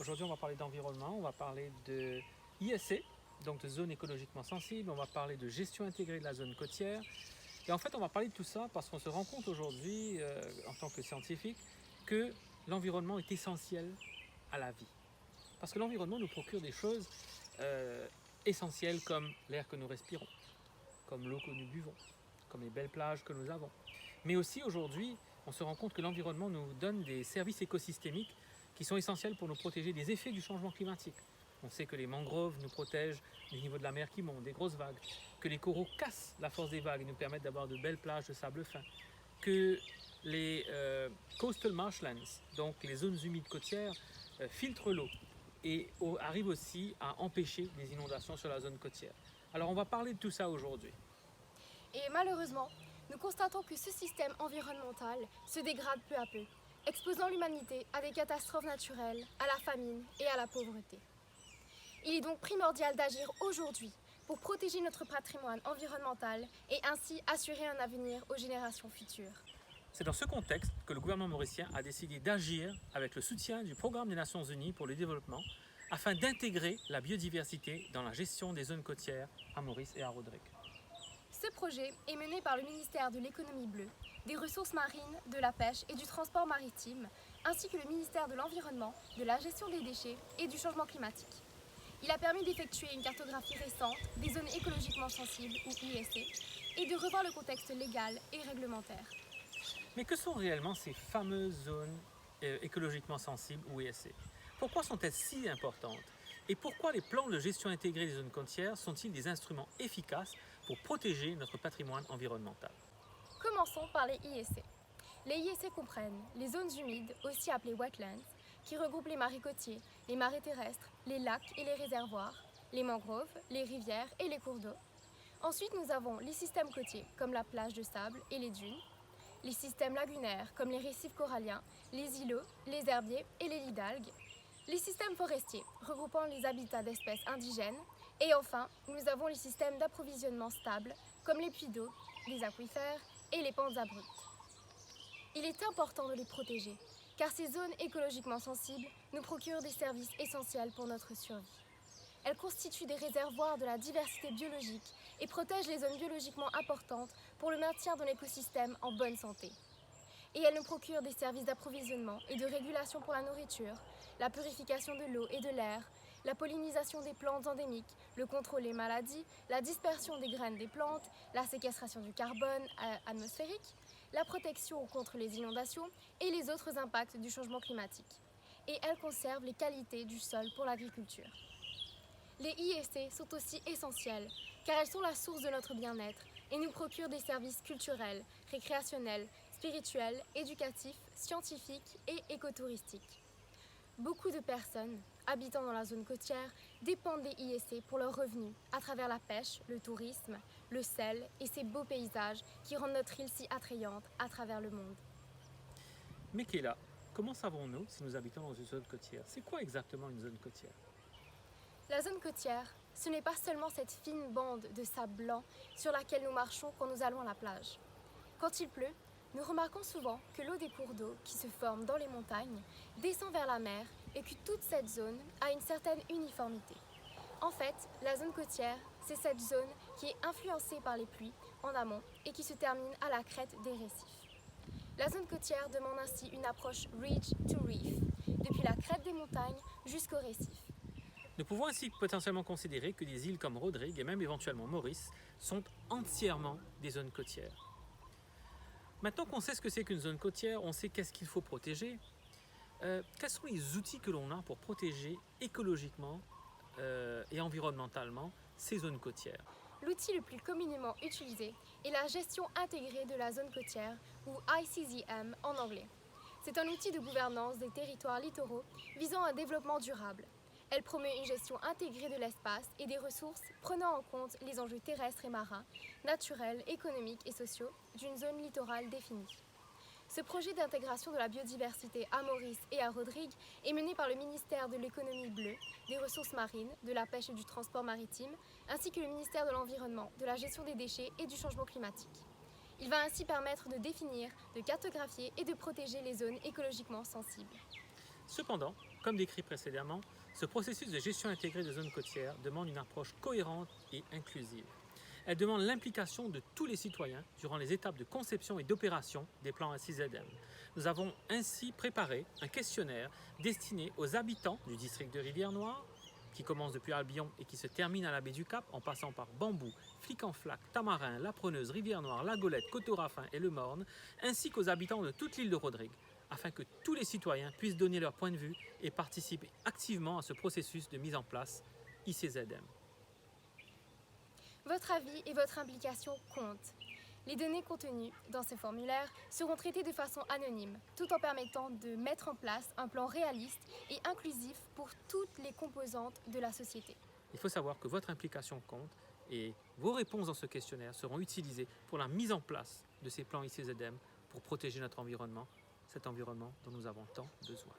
Aujourd'hui, on va parler d'environnement, on va parler de ISC, donc de zone écologiquement sensible, on va parler de gestion intégrée de la zone côtière. Et en fait, on va parler de tout ça parce qu'on se rend compte aujourd'hui, en tant que scientifique, que l'environnement est essentiel à la vie. Parce que l'environnement nous procure des choses essentielles comme l'air que nous respirons, comme l'eau que nous buvons, comme les belles plages que nous avons. Mais aussi aujourd'hui, on se rend compte que l'environnement nous donne des services écosystémiques qui sont essentiels pour nous protéger des effets du changement climatique. On sait que les mangroves nous protègent des niveaux de la mer qui montent, des grosses vagues, que les coraux cassent la force des vagues et nous permettent d'avoir de belles plages de sable fin, que les coastal marshlands, donc les zones humides côtières, filtrent l'eau et arrivent aussi à empêcher des inondations sur la zone côtière. Alors on va parler de tout ça aujourd'hui. Et malheureusement, nous constatons que ce système environnemental se dégrade peu à peu, exposant l'humanité à des catastrophes naturelles, à la famine et à la pauvreté. Il est donc primordial d'agir aujourd'hui pour protéger notre patrimoine environnemental et ainsi assurer un avenir aux générations futures. C'est dans ce contexte que le gouvernement mauricien a décidé d'agir avec le soutien du Programme des Nations Unies pour le développement afin d'intégrer la biodiversité dans la gestion des zones côtières à Maurice et à Rodrigue. Ce projet est mené par le ministère de l'économie bleue, des ressources marines, de la pêche et du transport maritime, ainsi que le ministère de l'Environnement, de la gestion des déchets et du changement climatique. Il a permis d'effectuer une cartographie récente des zones écologiquement sensibles ou ISC et de revoir le contexte légal et réglementaire. Mais que sont réellement ces fameuses zones écologiquement sensibles ou ISC? Pourquoi sont-elles si importantes? Et pourquoi les plans de gestion intégrée des zones côtières sont-ils des instruments efficaces pour protéger notre patrimoine environnemental? Commençons par les ISC. Les ISC comprennent les zones humides, aussi appelées wetlands, qui regroupent les marais côtiers, les marais terrestres, les lacs et les réservoirs, les mangroves, les rivières et les cours d'eau. Ensuite, nous avons les systèmes côtiers, comme la plage de sable et les dunes, les systèmes lagunaires, comme les récifs coralliens, les îlots, les herbiers et les lits d'algues, les systèmes forestiers, regroupant les habitats d'espèces indigènes, et enfin, nous avons les systèmes d'approvisionnement stables, comme les puits d'eau, les aquifères et les pentes abruptes. Il est important de les protéger, car ces zones écologiquement sensibles nous procurent des services essentiels pour notre survie. Elles constituent des réservoirs de la diversité biologique et protègent les zones biologiquement importantes pour le maintien de l'écosystème en bonne santé. Et elles nous procurent des services d'approvisionnement et de régulation pour la nourriture, la purification de l'eau et de l'air, la pollinisation des plantes endémiques, le contrôle des maladies, la dispersion des graines des plantes, la séquestration du carbone atmosphérique, la protection contre les inondations et les autres impacts du changement climatique. Et elles conservent les qualités du sol pour l'agriculture. Les ISC sont aussi essentielles car elles sont la source de notre bien-être et nous procurent des services culturels, récréationnels, spirituels, éducatifs, scientifiques et écotouristiques. Beaucoup de personnes habitant dans la zone côtière dépendent des ISC pour leurs revenus à travers la pêche, le tourisme, le sel et ces beaux paysages qui rendent notre île si attrayante à travers le monde. Mais Kéla, comment savons-nous si nous habitons dans une zone côtière? C'est quoi exactement une zone côtière? La zone côtière, ce n'est pas seulement cette fine bande de sable blanc sur laquelle nous marchons quand nous allons à la plage. Quand il pleut, nous remarquons souvent que l'eau des cours d'eau qui se forment dans les montagnes descend vers la mer et que toute cette zone a une certaine uniformité. En fait, la zone côtière, c'est cette zone qui est influencée par les pluies en amont et qui se termine à la crête des récifs. La zone côtière demande ainsi une approche ridge to reef, depuis la crête des montagnes jusqu'au récif. Nous pouvons ainsi potentiellement considérer que des îles comme Rodrigue et même éventuellement Maurice sont entièrement des zones côtières. Maintenant qu'on sait ce que c'est qu'une zone côtière, on sait qu'est-ce qu'il faut protéger. Quels sont les outils que l'on a pour protéger écologiquement et environnementalement ces zones côtières? L'outil le plus communément utilisé est la gestion intégrée de la zone côtière, ou ICZM en anglais. C'est un outil de gouvernance des territoires littoraux visant un développement durable. Elle promeut une gestion intégrée de l'espace et des ressources prenant en compte les enjeux terrestres et marins, naturels, économiques et sociaux d'une zone littorale définie. Ce projet d'intégration de la biodiversité à Maurice et à Rodrigue est mené par le ministère de l'économie bleue, des ressources marines, de la pêche et du transport maritime, ainsi que le ministère de l'Environnement, de la gestion des déchets et du changement climatique. Il va ainsi permettre de définir, de cartographier et de protéger les zones écologiquement sensibles. Cependant, Comme décrit précédemment, ce processus de gestion intégrée de zones côtières demande une approche cohérente et inclusive. Elle demande l'implication de tous les citoyens durant les étapes de conception et d'opération des plans SIZM. Nous avons ainsi préparé un questionnaire destiné aux habitants du district de Rivière-Noire, qui commence depuis Albion et qui se termine à la baie du Cap en passant par Bambou, Flic-en-Flac, Tamarin, La Preneuse, Rivière-Noire, La Golette, Coteau-Raffin et Le Morne, ainsi qu'aux habitants de toute l'île de Rodrigue, afin que tous les citoyens puissent donner leur point de vue et participer activement à ce processus de mise en place ICZM. Votre avis et votre implication comptent. Les données contenues dans ce formulaire seront traitées de façon anonyme, tout en permettant de mettre en place un plan réaliste et inclusif pour toutes les composantes de la société. Il faut savoir que votre implication compte et vos réponses dans ce questionnaire seront utilisées pour la mise en place de ces plans ICZM pour protéger notre environnement, cet environnement dont nous avons tant besoin.